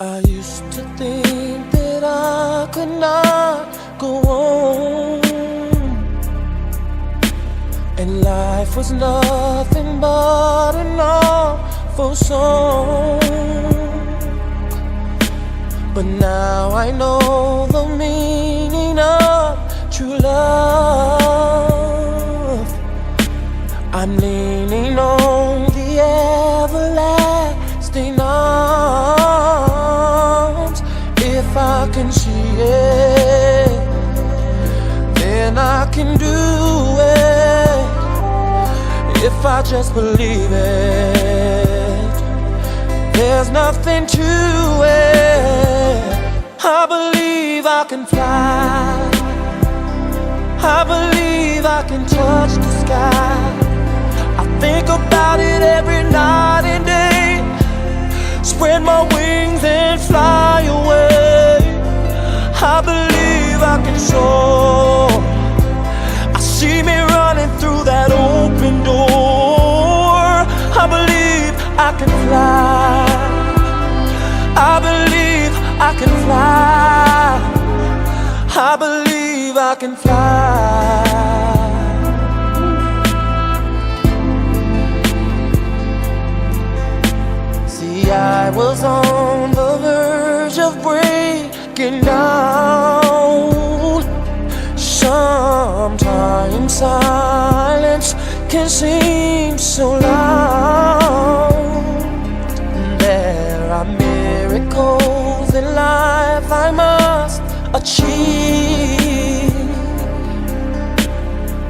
I used to think that I could not go on, and life was nothing but an awful song. But now I know the meaning of true love. I'm leaning on the everlasting arms. If I can see it, then I can do it. If I just believe it, there's nothing to it. I believe I can fly. I believe I can touch the sky. I think about it every night and day. Spread my wings and fly away. I believe I can soar. I see me running through that open door. I believe I can fly. I believe I can fly. I believe I can fly. See, I was on the verge of breaking down. Sometimes silence can seem so loud. There are miracles in life I must achieve,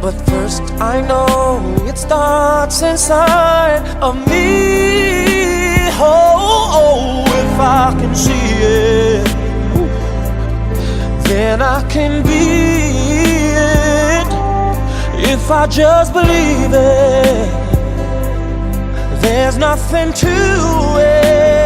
but first I know it starts inside of me. Oh, if I can see it, then I can be it. If I just believe it, there's nothing to it.